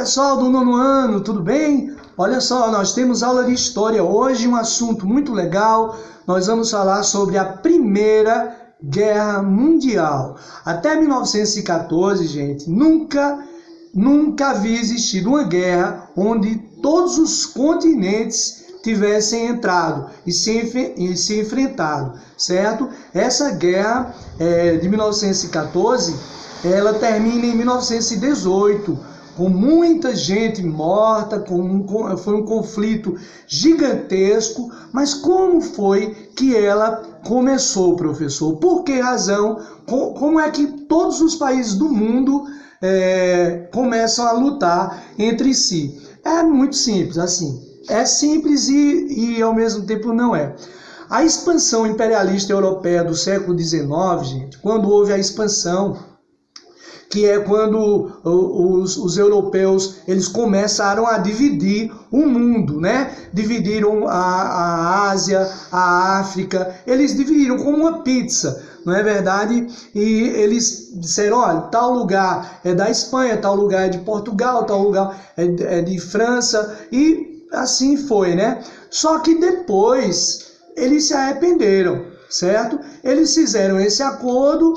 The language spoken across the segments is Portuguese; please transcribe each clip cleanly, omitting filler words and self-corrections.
pessoal do nono ano, tudo bem? Olha só, nós temos aula de história hoje, um assunto muito legal. Nós vamos falar sobre a Primeira Guerra Mundial. Até 1914, gente, nunca havia existido uma guerra onde todos os continentes tivessem entrado e se enfrentado, certo? Essa guerra de 1914, ela termina em 1918, com muita gente morta, foi um conflito gigantesco. Mas como foi que ela começou, professor? Por que razão? Como é que todos os países do mundo começam a lutar entre si? É muito simples, assim. É simples e ao mesmo tempo não é. A expansão imperialista europeia do século XIX, gente, quando houve a expansão, que é quando os europeus eles começaram a dividir o mundo, né? Dividiram a Ásia, a África, eles dividiram como uma pizza, não é verdade? E eles disseram, olha, tal lugar é da Espanha, tal lugar é de Portugal, tal lugar é de França, e assim foi, né? Só que depois eles se arrependeram, certo? Eles fizeram esse acordo.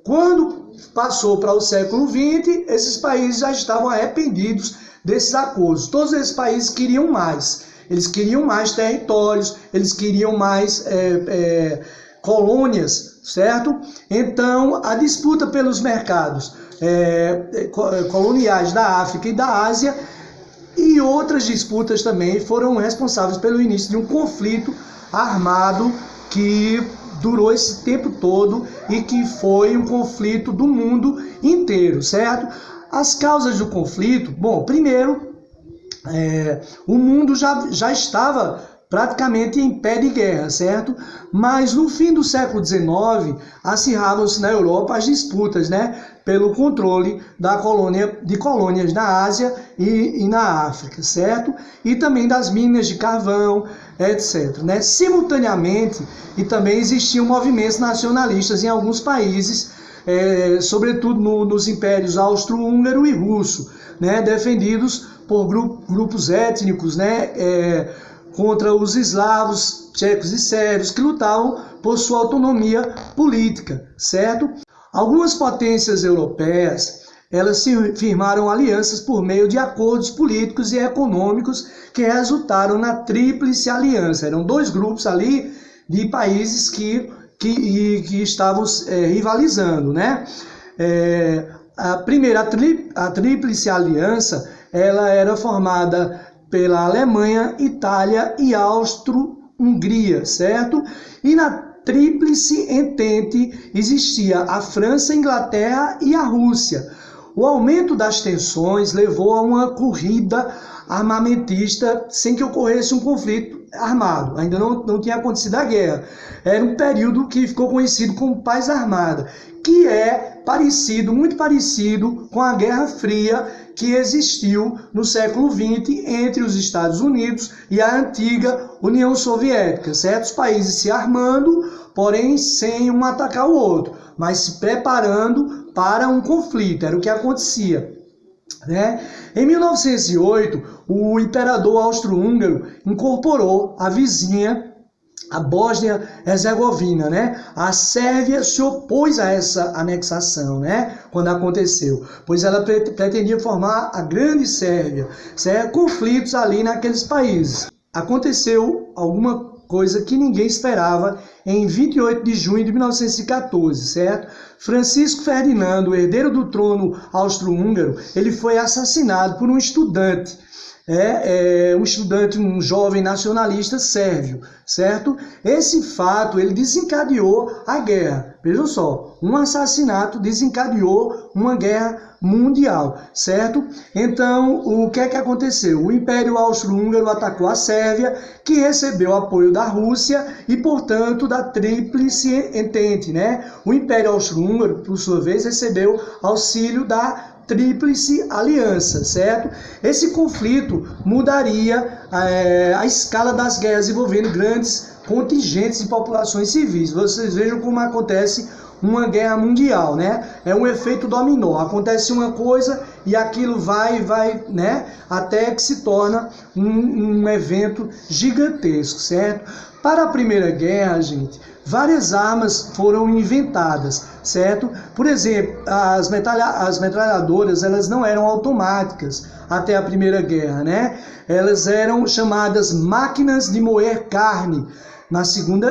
Quando passou para o século XX, esses países já estavam arrependidos desses acordos. Todos esses países queriam mais. Eles queriam mais territórios, eles queriam mais colônias, certo? Então, a disputa pelos mercados coloniais da África e da Ásia e outras disputas também foram responsáveis pelo início de um conflito armado que durou esse tempo todo e que foi um conflito do mundo inteiro, certo? As causas do conflito, bom, primeiro, o mundo já estava praticamente em pé de guerra, certo? Mas no fim do século XIX, acirravam-se na Europa as disputas, né? Pelo controle de colônias na Ásia e na África, certo? E também das minas de carvão, etc. Né? Simultaneamente, e também existiam movimentos nacionalistas em alguns países, sobretudo nos impérios austro-húngaro e russo, né? Defendidos por grupos étnicos, né? Contra os eslavos, tchecos e sérvios, que lutavam por sua autonomia política, certo? Algumas potências europeias, elas firmaram alianças por meio de acordos políticos e econômicos que resultaram na Tríplice Aliança. Eram dois grupos ali de países que estavam rivalizando, né? A primeira, a Tríplice Aliança, ela era formada pela Alemanha, Itália e Áustria-Hungria, certo? E na Tríplice Entente existia a França, a Inglaterra e a Rússia. O aumento das tensões levou a uma corrida armamentista sem que ocorresse um conflito armado. Ainda não tinha acontecido a guerra. Era um período que ficou conhecido como Paz Armada, que é muito parecido com a Guerra Fria que existiu no século XX entre os Estados Unidos e a antiga União Soviética. Certos países se armando, porém sem um atacar o outro, mas se preparando para um conflito. Era o que acontecia, né? Em 1908, o imperador austro-húngaro incorporou a vizinha, a Bósnia-Herzegovina, né? A Sérvia se opôs a essa anexação, né? Quando aconteceu, pois ela pretendia formar a Grande Sérvia, certo? Conflitos ali naqueles países. Aconteceu alguma coisa que ninguém esperava em 28 de junho de 1914, certo? Francisco Ferdinando, herdeiro do trono austro-húngaro, ele foi assassinado por um estudante, um jovem nacionalista sérvio, certo? Esse fato, ele desencadeou a guerra. Vejam só, um assassinato desencadeou uma guerra mundial, certo? Então, o que é que aconteceu? O Império Austro-Húngaro atacou a Sérvia, que recebeu apoio da Rússia e, portanto, da Tríplice Entente, né? O Império Austro-Húngaro, por sua vez, recebeu auxílio da Tríplice Aliança, certo? Esse conflito mudaria a escala das guerras envolvendo grandes contingentes de populações civis. Vocês vejam como acontece uma guerra mundial, né? É um efeito dominó. Acontece uma coisa e aquilo vai, né? Até que se torna um evento gigantesco, certo? Para a Primeira Guerra, gente, várias armas foram inventadas, certo? Por exemplo, as metralhadoras, elas não eram automáticas até a Primeira Guerra, né? Elas eram chamadas máquinas de moer carne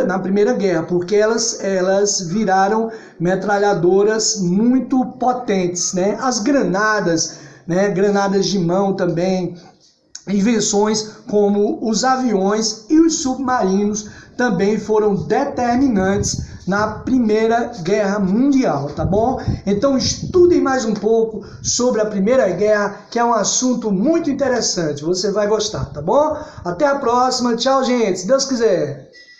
na Primeira Guerra, porque elas viraram metralhadoras muito potentes, né? As granadas, né? Granadas de mão também, invenções como os aviões e os submarinos também foram determinantes na Primeira Guerra Mundial, tá bom? Então estudem mais um pouco sobre a Primeira Guerra, que é um assunto muito interessante, você vai gostar, tá bom? Até a próxima, tchau gente, se Deus quiser!